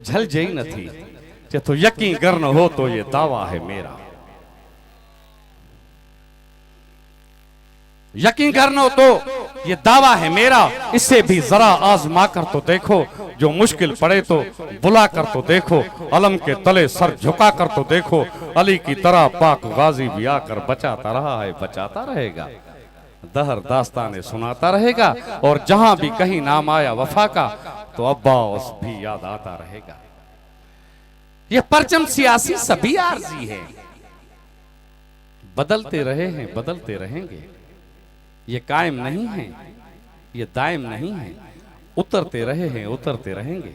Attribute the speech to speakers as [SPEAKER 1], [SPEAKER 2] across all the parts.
[SPEAKER 1] झल जई न थी कि तो यकीन करना हो तो ये दावा है मेरा, यकीन करना हो तो ये दावा है मेरा। इससे भी जरा आजमा कर तो देखो, जो मुश्किल पड़े तो बुला कर तो देखो, अलम के तले सर झुका कर तो देखो, अली की तरह पाक गाजी भी आकर बचाता रहा है, बचाता रहेगा, दहर दास्ताने सुनाता रहेगा। और जहां भी कहीं नाम आया वफा का तो अब्बास भी याद आता रहेगा। ये परचम सियासी सभी आरजी है, बदलते रहे हैं बदलते रहेंगे, ये कायम नहीं है ये दायम नहीं है, उतरते रहे हैं उतरते रहेंगे,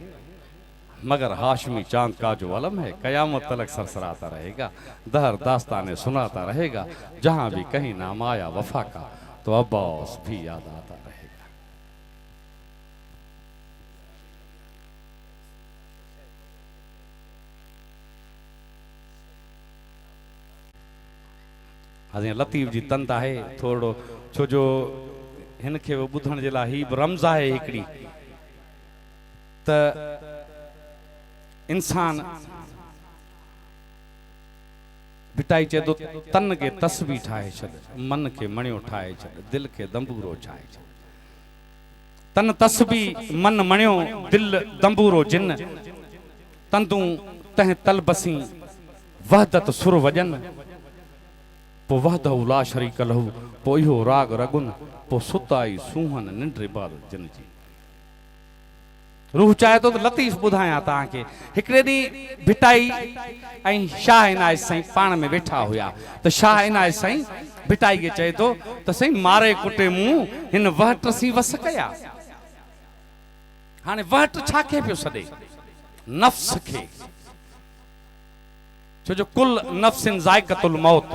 [SPEAKER 1] मगर हाशमी चांद का जो अलम है कयामत तलक सरसराता रहेगा, दहर दास्ताने सुनाता रहेगा। जहां भी कहीं नाम आया वफा का तो अब्बास भी याद आता रहेगा। हाजी लतीफ़ जी तंद है थोड़ो, छो जो हिनखे वो ॿुधण जे लाइ ही रमज़ है हिकड़ी, त इंसान भिटाई चए तो तन के तस्बी ठाए छॾ, मन के मणियो ठाए छॾ, दिल के दंबूरो ठाए छॾ। तन तस्बी मन मणियो दिल दंबूरो जिन, तंदू तह तलबसी वहदत सुर वजन, पो वहदहु ला शरीक लहू, पो इहो राग रगुन, पो सुताई सूहन निंड बाल जिन जी। रूह चाहे तो लतीफ़ ॿुधायां तव्हांखे। हिकिड़े ॾींहुं भिटाई ऐं शाह इनायत साईं पाण में वेठा हुया, त शाह इनायत साईं भिटाई खे चए तो त साईं मारे कुटे मूं हिन वहट सी वस कया। हाणे वहट छा खे पियो सॾे? नफ्स खे, छो जो कुल नफ्सिन ज़ाइक़तुल मौत,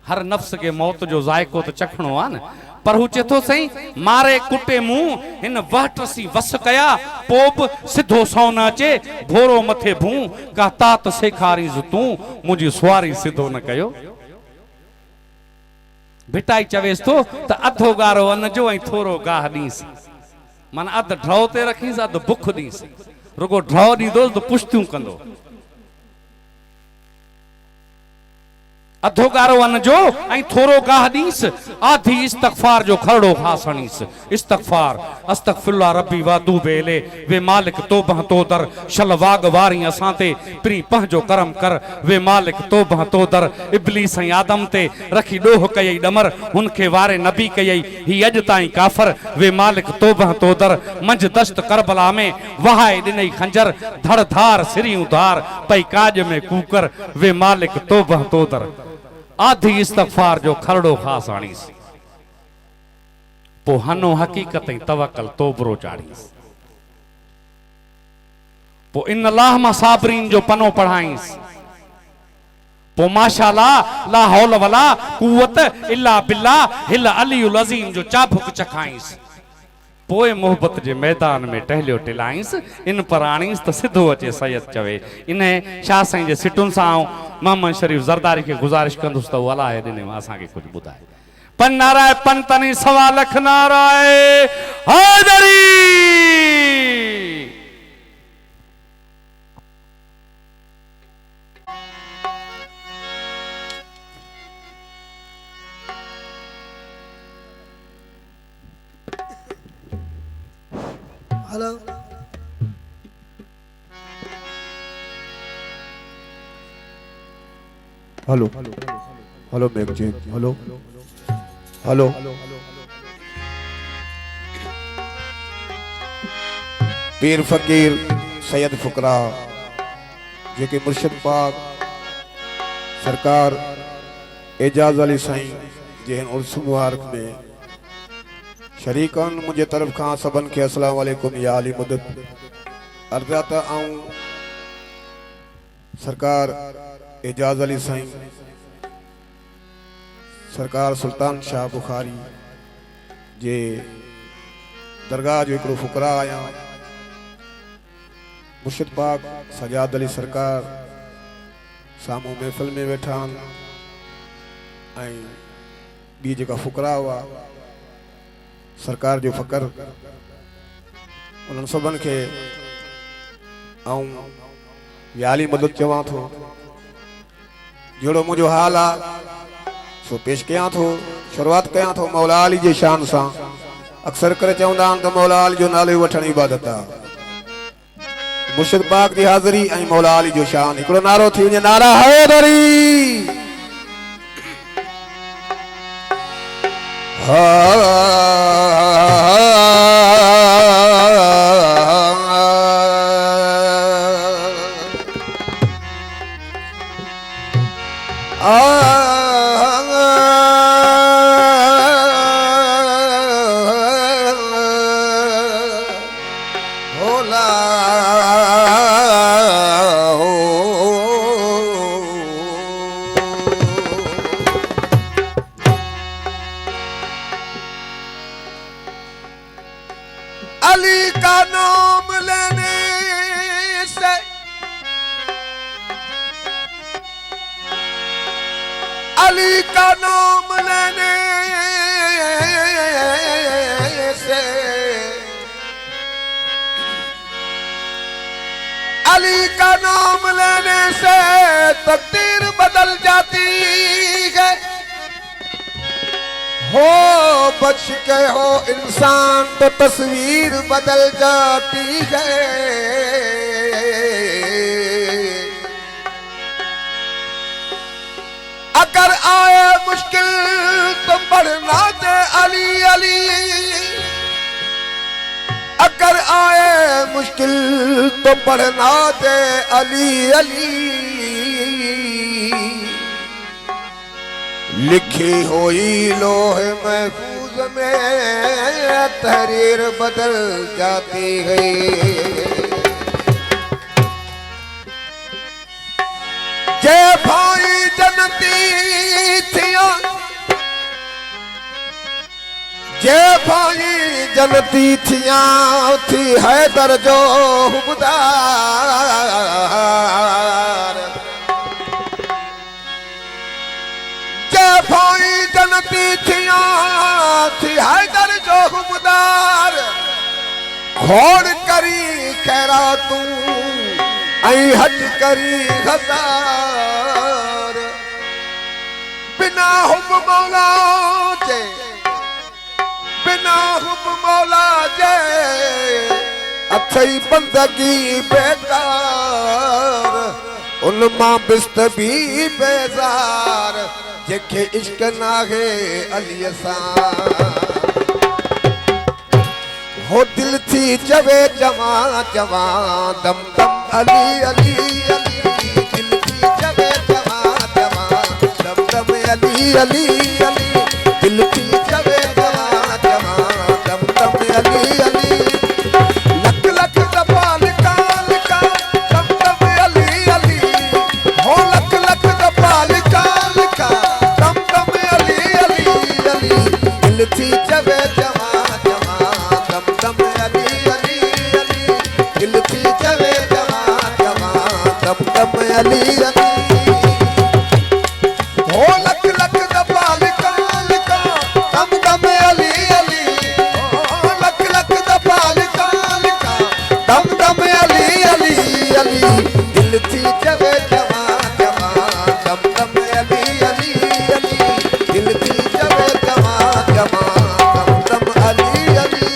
[SPEAKER 1] हर नफ्स के मौत जो ज़ाइक़ो तो चखणो आ न। पर हू चए थो सही मारे कुटे मुंह हिन वहट सी वस कया, पोप सिधो सौ न अचे भोरो मथे भूं, का तात सेखारीस तूं मुझी सुवारी सिधो न कयो। भिटाई चवेस तो त अधो गारो अन जो ऐं थोरो गाह ॾींस, माना अधु ड्रौ ते रखीस अधु बुख ॾींस, रुगो ड्रौ ॾींदोस त पुश्तियूं कंदो। अधो गारो अन जो ऐं थोरो गाह ॾींस, आधी इस्तगफार जो खरड़ो खास हणीस। इस्तगफार अस्तगफिरुल्लाह रब्बी वातू बेले, वे मालिक तोबह तो दर, शल वाग वारी असां ते प्री पंहिंजो करम कर, वे मालिक तोबह तो दर। इब्लीस ऐं आदम ते रखी ॾोह कयई ॾमर, हुनखे वारे नबी कयई ही अॼु ताईं काफ़र, वे मालिक तोबह तो दर। मंझ दश्त करबला में वहाए ॾिनई खंजर, धड़ धार सिरियूं धार पई काज में कूकर, वे मालिक तोबह तो दर। आधी इस्तगफार जो खरड़ो खास आणीस, पो हनो हकीकत तवक्कल तोबरो चाढ़ीस, पो इन अल्लाह मा साबरीन जो पनो पढ़ाईस, पो माशाअल्लाह ला हौल वला कुव्वत इल्ला बिल्लाह हिल अलीउल अज़ीम जो चाबुक चखाईस। पोए मोहब्बत जे मैदान में टहलियो टिलाईस, इन पर आणीस त सिधो अचे सैयद चवे। इन शाह साईं जे सिटुन सां मोहम्मद शरीफ ज़रदारी के गुजारिश कंदुसि त अलाए ॾिने असांखे कुझु ॿुधाए। पन नाराए पन तनी सवा लख नाराए हैदरी।
[SPEAKER 2] Hello hello hello mic check, hello hello पीर फकीर सैयद फुकरा जेके मुर्शिद पाक सरकार एजाज अली साईं जे उर्स मुबारक में शरीकन मुझे तरफ खां सबन के अस्सलाम वालेकुम या अली मुदत अर्ज़ात आऊं सरकार एजाज अली साईं सरकार सुल्तान शाह बुखारी जे दरगाह जो हिकिड़ो फुकरा आया मुर्शिद पाक सजाद अली सरकार सामू महफिल में वेठा ऐं ॿी जेका फुकरा हुआ सरकार जो फ़कर उन्हनि सभिनि खे ऐं याली मदद चवां थो जहिड़ो मुंहिंजो हाल आहे सो पेश कयां थो शुरूआत कयां थो मौला अली जे शान सां अक्सर करे चवंदा आहिनि त मौला अली जो नालो वठण इबादत आहे मुर्शिद पाक जी हाज़िरी ऐं मौला अली जो शान हिकिड़ो नारो थी वञे नारा हैदरी अली का नाम लेने से अली का नाम लेने से अली का नाम लेने से तकदीर बदल जाती है हो बच के हो इंसान तो तस्वीर बदल जाती है अगर आए मुश्किल तो बढ़ना दे अली अली अगर आए मुश्किल तो बढ़ना दे अली अली लिखी हुई लोहे महफूज में तहरीर बदल जाती है जे भाई जनती थिया जे भाई जनती थिया थी हैदर जो हुबदार भाई जनती थिया थी हैदर जो हुबदार खोड़ करी खैरा तू ऐं हज करी हज़ार बिना हुब मौला जे बिना हुब मौला जे अथई बंदगी बेकार उन मां बिस्त भी बेज़ार जेके इश्क नाहे अली सां हो दिल थी चवे जवा जवा दम दम अली अली अली दिल थी चवे जवा जवा दम दम अली अली अली दिल थी चवे जवा जवा दम दम अली अली लख लख दफा लिखा लिखा दम दम अली अली हो लख लख दफा लिखा लिखा दिल थी चवे जवा जवा दम दम अली अली अली दिल थी चवे जवा जवा दम दम अली अली हो लख लख दफा लिखा लिखा दम दम अली अली हो लख लख दफा लिखा लिखा दम दम अली अली अली दिल थी चवे जवा जवा दम दम अली अली अली दिल थी चवे जवा जवा दम दम अली अली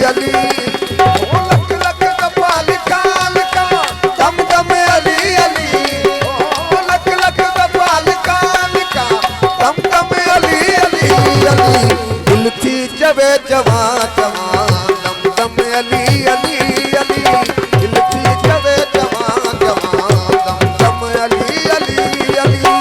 [SPEAKER 2] अली ओ लख लख दफा लिखा लिखा दम दम अली अली ओ लख लख दफा लिखा लिखा दम दम अली अली अली दिल थी जवे जवा जवा दम दम अली अली अली दिल थी जवे जवा जवा दम दम अली अली अली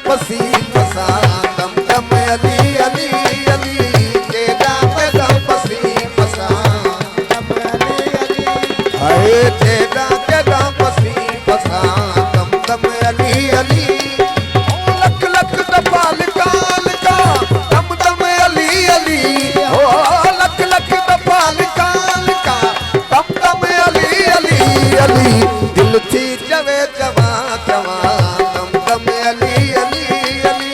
[SPEAKER 2] पसी पसा दम दम अली अली अली तेरा तेरा पसी पसा दम अली अली हाय तेरा तेरा पसी पसा दम दम अली अली ओ लख लख दफा लिखा लिखा दम दम अली अली ओ लख लख दफा लिखा लिखा दम दम अली अली अली दिल थी जवे जवा जवा दम दम अली अली अली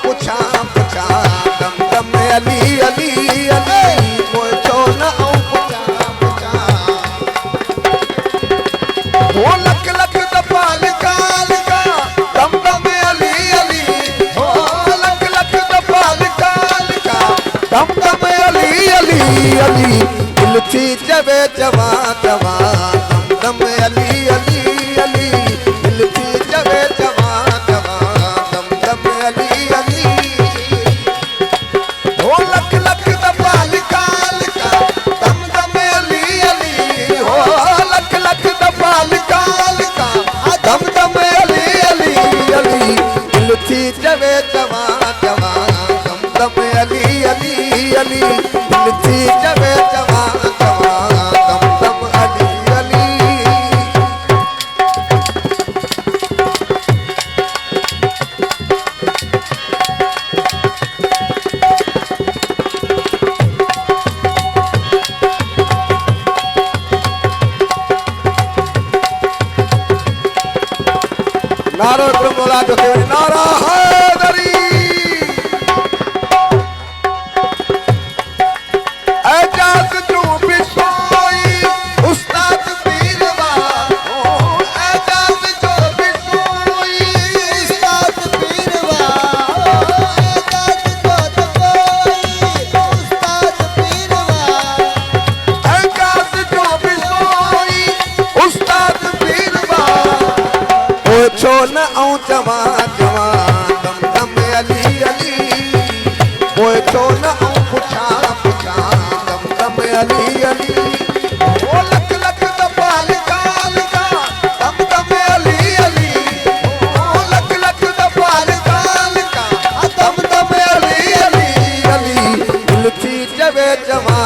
[SPEAKER 2] पुछा पुछा दम दम अली अली अली पूछो न पुछा पुछा वो लख लख दफा लिखा लिखा दम दम अली अली ओ लख लख दफा लिखा लिखा दम दम अली अली अली दिल थी जवे जवा जवा दम दम अली अली अली दिल थी जवे जवा जवा दम दम अली जवे जवा जवा दम दम अली अली अली दिल थी जवे जवा जवा दम दम अली अली नारा बोला जो नारा हैदरी एजाज तू बिसोई उस्ताद पीरवा ओ एजाज जो बिसोई उस्ताद पीरवा एजाज जो कोई उस्ताद पीरवा एजाज जो बिसोई उस्ताद पीरवा पूछो न आऊं जवा जवा दम दम अली अली पूछो न आऊं पुछा पुछा दम दम अली अली ओ लख लख दफा लिखा लिखा दम दम अली अली ओ लख लख दफा लिखा लिखा दम दम अली अली अली दिल थी जवे जवा